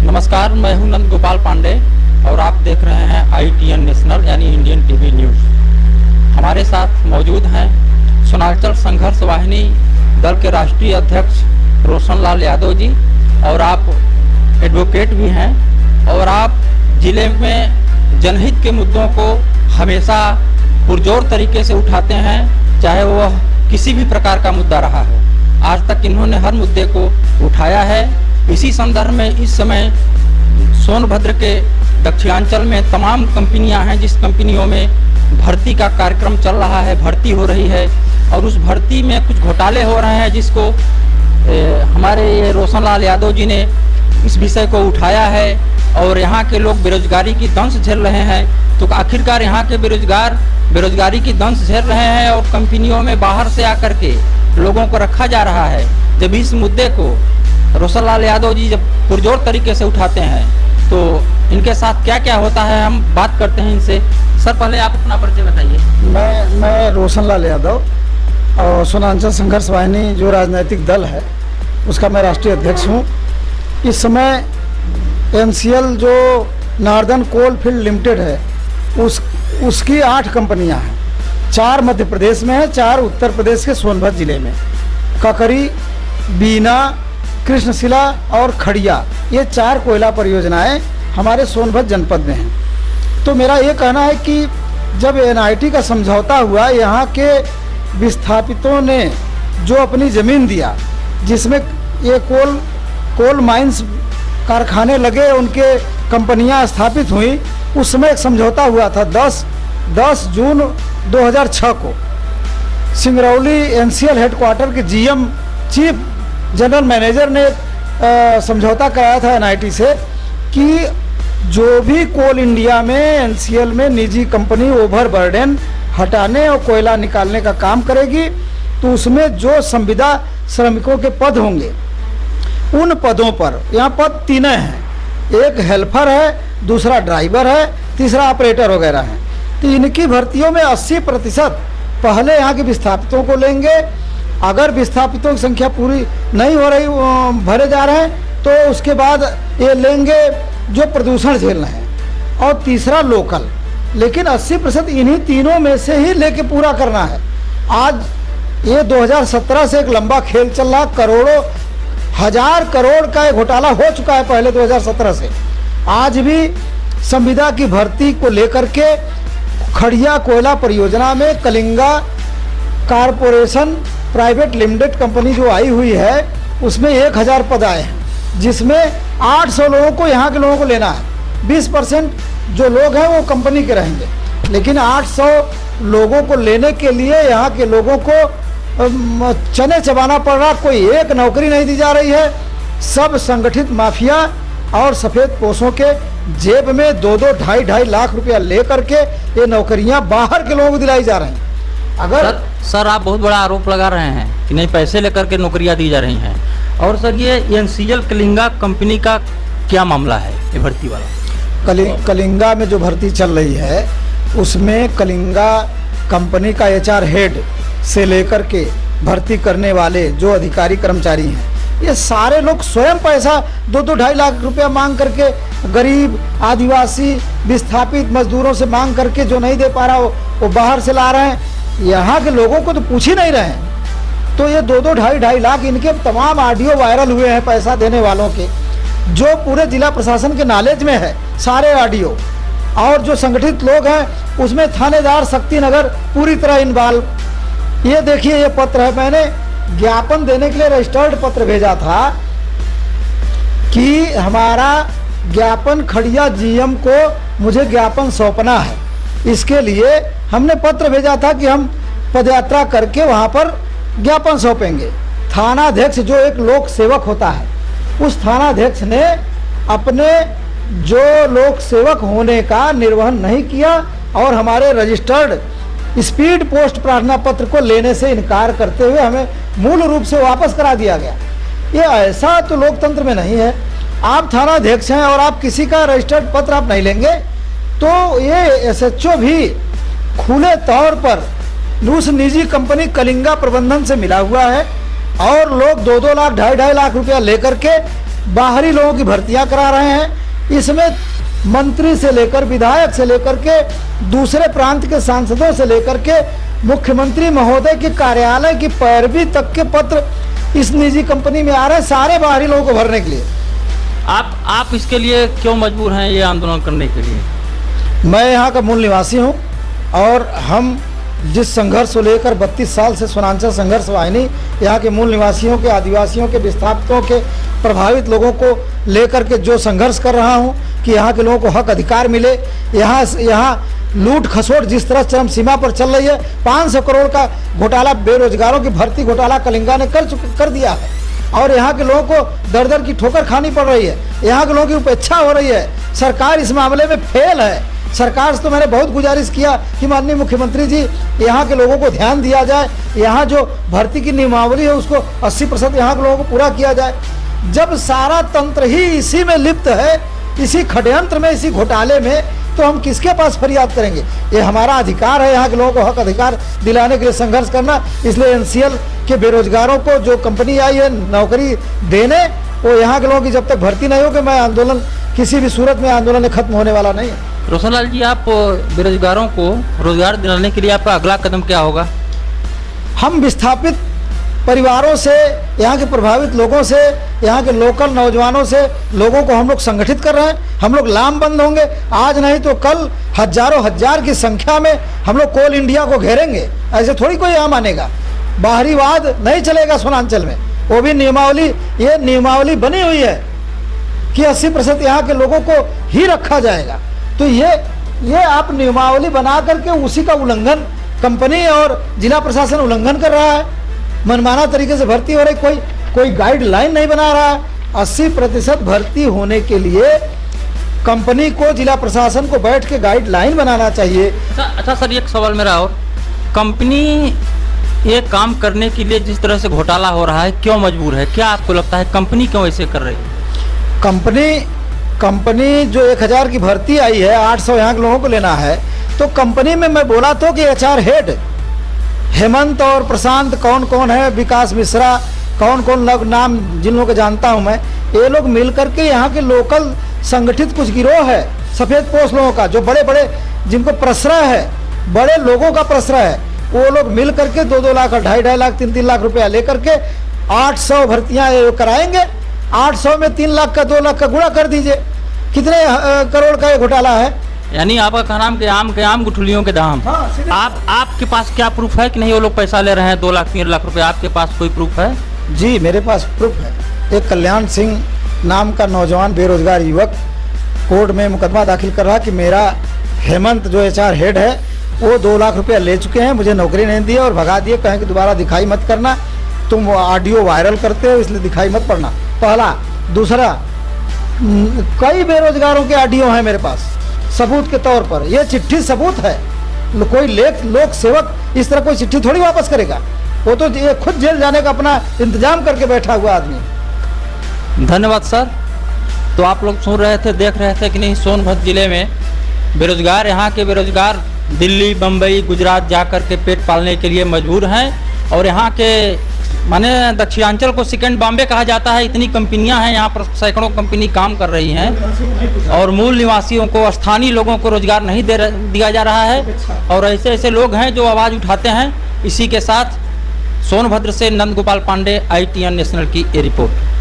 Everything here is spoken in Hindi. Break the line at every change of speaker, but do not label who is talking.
नमस्कार, मैं हूं नंद गोपाल पांडे और आप देख रहे हैं ITN नेशनल यानी इंडियन टीवी न्यूज़। हमारे साथ मौजूद हैं सोनांचल संघर्ष वाहिनी दल के राष्ट्रीय अध्यक्ष रोशन लाल यादव जी, और आप एडवोकेट भी हैं और आप जिले में जनहित के मुद्दों को हमेशा पुरजोर तरीके से उठाते हैं, चाहे वह किसी भी प्रकार का मुद्दा रहा हो। आज तक इन्होंने हर मुद्दे को उठाया है। इसी संदर्भ में इस समय सोनभद्र के दक्षिणांचल में तमाम कंपनियां हैं, जिस कंपनियों में भर्ती का कार्यक्रम चल रहा है, भर्ती हो रही है और उस भर्ती में कुछ घोटाले हो रहे हैं, जिसको हमारे ये रोशन लाल यादव जी ने इस विषय को उठाया है। और यहाँ के लोग बेरोजगारी की दंश झेल रहे हैं, तो आखिरकार यहाँ के बेरोजगार बेरोजगारी की दंश झेल रहे हैं और कंपनियों में बाहर से आकर के लोगों को रखा जा रहा है। जब इस मुद्दे को रोशन लाल यादव जी जब पुरजोर तरीके से उठाते हैं तो इनके साथ क्या क्या होता है, हम बात करते हैं इनसे। सर, पहले आप अपना परिचय बताइए।
मैं रोशन लाल यादव और सोनांचल संघर्ष वाहिनी जो राजनीतिक दल है उसका मैं राष्ट्रीय अध्यक्ष हूँ। इस समय NCL जो नॉर्दर्न कोल फील्ड लिमिटेड है उसकी 8 कंपनियां हैं। 4 मध्य प्रदेश में है, 4 उत्तर प्रदेश के सोनभद्र जिले में। ककरी, बीना, कृष्णशिला और खड़िया, ये 4 कोयला परियोजनाएं हमारे सोनभद्र जनपद में हैं। तो मेरा ये कहना है कि जब NIT का समझौता हुआ, यहाँ के विस्थापितों ने जो अपनी ज़मीन दिया, जिसमें ये कोल माइंस कारखाने लगे, उनके कंपनियां स्थापित हुई, उस समय एक समझौता हुआ था 10 जून 2006 को। सिंगरौली NCL हेडक्वार्टर के GM चीफ जनरल मैनेजर ने समझौता कराया था NIT से कि जो भी कोल इंडिया में NCL में निजी कंपनी ओवरबर्डन हटाने और कोयला निकालने का काम करेगी, तो उसमें जो संविदा श्रमिकों के पद होंगे, उन पदों पर, यहाँ पद 3 हैं, एक हेल्पर है, दूसरा ड्राइवर है, तीसरा ऑपरेटर वगैरह है। तो इनकी भर्तियों में 80% पहले यहाँ के विस्थापितों को लेंगे। अगर विस्थापितों की संख्या पूरी नहीं हो रही, भरे जा रहे हैं, तो उसके बाद ये लेंगे जो प्रदूषण झेल रहे हैं, और तीसरा लोकल। लेकिन 80% इन्हीं तीनों में से ही लेके पूरा करना है। आज ये 2017 से एक लंबा खेल चल रहा, करोड़ों 1000 करोड़ का घोटाला हो चुका है पहले 2017 से। आज भी संविदा की भर्ती को लेकर के खड़िया कोयला परियोजना में Kalinga corporation private limited company जो आई हुई है, उसमें 1000 पद आए हैं, जिसमें 800 लोगों को यहाँ के लोगों को लेना है। 20% जो लोग हैं वो कंपनी के रहेंगे, लेकिन 800 लोगों को लेने के लिए यहाँ के लोगों को चने चबाना पड़ रहा। कोई एक नौकरी नहीं दी जा रही है। सब संगठित माफिया और सफ़ेद पोशों के जेब में 2-2, 2.5 लाख रुपया ले करके ये नौकरियां बाहर के लोगों को दिलाई जा रही हैं। अगर
सर आप बहुत बड़ा आरोप लगा रहे हैं कि नहीं, पैसे लेकर के नौकरियां दी जा रही हैं। और सर, ये NCL कलिंगा कंपनी का क्या मामला है, ये भर्ती वाला?
कलिंगा में जो भर्ती चल रही है, उसमें कलिंगा कंपनी का HR हेड से लेकर के भर्ती करने वाले जो अधिकारी कर्मचारी हैं, ये सारे लोग स्वयं पैसा 2-2, 2.5 लाख रुपया मांग करके गरीब, आदिवासी, विस्थापित मजदूरों से मांग करके जो नहीं दे पा रहा वो बाहर से ला रहे हैं। यहाँ के लोगों को तो पूछ ही नहीं रहे हैं। तो ये 2-2, 2.5 लाख, इनके तमाम ऑडियो वायरल हुए हैं पैसा देने वालों के, जो पूरे जिला प्रशासन के नॉलेज में है सारे ऑडियो। और जो संगठित लोग हैं उसमें थानेदार शक्तिनगर पूरी तरह इन्वॉल्व। ये देखिए, ये पत्र है, मैंने ज्ञापन देने के लिए रजिस्टर्ड पत्र भेजा था कि हमारा ज्ञापन खड़िया GM को मुझे ज्ञापन सौंपना है। इसके लिए हमने पत्र भेजा था कि हम पदयात्रा करके वहाँ पर ज्ञापन सौंपेंगे। थानाध्यक्ष जो एक लोक सेवक होता है, उस थानाध्यक्ष ने अपने जो लोक सेवक होने का निर्वहन नहीं किया और हमारे रजिस्टर्ड स्पीड पोस्ट प्रार्थना पत्र को लेने से इनकार करते हुए हमें मूल रूप से वापस करा दिया गया। ये ऐसा तो लोकतंत्र में नहीं है। आप थानाध्यक्ष हैं और आप किसी का रजिस्टर्ड पत्र आप नहीं लेंगे, तो ये SHO भी खुले तौर पर उस निजी कंपनी कलिंगा प्रबंधन से मिला हुआ है और लोग 2-2 लाख 2.5 लाख रुपया लेकर के बाहरी लोगों की भर्तियां करा रहे हैं। इसमें मंत्री से लेकर विधायक से लेकर के दूसरे प्रांत के सांसदों से लेकर के मुख्यमंत्री महोदय के कार्यालय की पैरवी तक के पत्र इस निजी कंपनी में आ रहे हैं, सारे बाहरी लोगों को भरने के लिए।
आप इसके लिए क्यों मजबूर हैं ये आंदोलन करने के लिए?
मैं यहाँ का मूल निवासी हूँ और हम जिस संघर्ष को लेकर 32 साल से स्वरांचल संघर्ष वाहिनी यहाँ के मूल निवासियों के, आदिवासियों के, विस्थापितों के, प्रभावित लोगों को लेकर के जो संघर्ष कर रहा हूँ कि यहाँ के लोगों को हक अधिकार मिले। यहाँ लूट खसोट जिस तरह चरम सीमा पर चल रही है, 500 करोड़ का घोटाला, बेरोजगारों की भर्ती घोटाला कलिंगा ने कर दिया है और यहाँ के लोगों को दर दर की ठोकर खानी पड़ रही है। यहाँ के लोगों की उपेक्षा हो रही है। सरकार इस मामले में फेल है। सरकार से तो मैंने बहुत गुजारिश किया कि माननीय मुख्यमंत्री जी यहाँ के लोगों को ध्यान दिया जाए, यहाँ जो भर्ती की नियमावली है उसको 80% यहाँ के लोगों को पूरा किया जाए। जब सारा तंत्र ही इसी में लिप्त है, इसी षड्यंत्र में, इसी घोटाले में, तो हम किसके पास फरियाद करेंगे? ये हमारा अधिकार है यहाँ के लोगों को हक अधिकार दिलाने के लिए संघर्ष करना। इसलिए एनसीएल के बेरोजगारों को जो कंपनी आई है नौकरी देने, वो यहाँ के लोगों की जब तक भर्ती नहीं होगी, मैं आंदोलन किसी भी सूरत में आंदोलन खत्म होने वाला नहीं है।
रोशनलाल जी, आप बेरोजगारों को रोजगार दिलाने के लिए आपका अगला कदम क्या होगा?
हम विस्थापित परिवारों से, यहाँ के प्रभावित लोगों से, यहाँ के लोकल नौजवानों से लोगों को हम लोग संगठित कर रहे हैं। हम लोग लामबंद होंगे, आज नहीं तो कल हजारों हजार की संख्या में हम लोग कोल इंडिया को घेरेंगे। ऐसे थोड़ी कोई यहाँ मानेगा। बाहरीवाद नहीं चलेगा सोनांचल में। वो भी नियमावली, ये नियमावली बनी हुई है कि 80% यहाँ के लोगों को ही रखा जाएगा। तो ये आप नियमावली बना करके उसी का उल्लंघन कंपनी और जिला प्रशासन उल्लंघन कर रहा है। मनमाना तरीके से भर्ती हो रही, कोई गाइडलाइन नहीं बना रहा है। 80% भर्ती होने के लिए कंपनी को, जिला प्रशासन को बैठ के गाइडलाइन बनाना चाहिए।
अच्छा सर, एक सवाल मेरा और, कंपनी ये काम करने के लिए जिस तरह से घोटाला हो रहा है, क्यों मजबूर है? क्या आपको लगता है कंपनी क्यों ऐसे कर रही है?
कंपनी जो 1000 की भर्ती आई है, 800 यहाँ के लोगों को लेना है, तो कंपनी में मैं बोला तो कि HR हेड हेमंत और प्रशांत कौन कौन है, विकास मिश्रा, कौन कौन नाम जिन लोगों को जानता हूं मैं, ये लोग मिल करके यहाँ के लोकल संगठित कुछ गिरोह है सफ़ेद पोस्ट लोगों का, जो बड़े बड़े जिनको प्रश्रय है, बड़े लोगों का प्रश्रय है, वो लोग मिल करके 2-2 लाख, 2.5 लाख, 3-3 लाख रुपया लेकर के 800 भर्तियाँ कराएंगे। 800 में 3 लाख का 2 लाख का गुणा कर दीजिए, कितने करोड़ का ये घोटाला है।
यानी आपका कहना के आम गुठलियों के दाम।
हाँ,
आपके पास क्या प्रूफ है कि नहीं वो लोग पैसा ले रहे हैं 2 लाख 3 लाख रुपए? आपके पास कोई प्रूफ है?
जी, मेरे पास प्रूफ है। एक कल्याण सिंह नाम का नौजवान बेरोजगार युवक कोर्ट में मुकदमा दाखिल कर रहा कि मेरा हेमंत जो HR हेड है वो 2 लाख रुपया ले चुके हैं, मुझे नौकरी नहीं दी और भगा दिए, कहें कि दोबारा दिखाई मत करना, तुम ऑडियो वायरल करते हो इसलिए दिखाई मत पड़ना। पहला। दूसरा, कई बेरोजगारों के ऑडियो हैं मेरे पास सबूत के तौर पर। ये चिट्ठी सबूत है। कोई लोक सेवक इस तरह कोई चिट्ठी थोड़ी वापस करेगा, वो तो ये खुद जेल जाने का अपना इंतजाम करके बैठा हुआ आदमी।
धन्यवाद सर। तो आप लोग सुन रहे थे, देख रहे थे कि नहीं, सोनभद्र जिले में बेरोजगार, यहाँ के बेरोजगार दिल्ली, बम्बई, गुजरात जाकर के पेट पालने के लिए मजबूर हैं और यहाँ के माने दक्षिणांचल को सेकंड बॉम्बे कहा जाता है। इतनी कंपनियां हैं यहाँ पर, सैकड़ों कंपनी काम कर रही हैं और मूल निवासियों को, स्थानीय लोगों को रोजगार नहीं दिया जा रहा है। और ऐसे ऐसे लोग हैं जो आवाज़ उठाते हैं। इसी के साथ सोनभद्र से नंद गोपाल पांडे, ITN नेशनल की ये रिपोर्ट।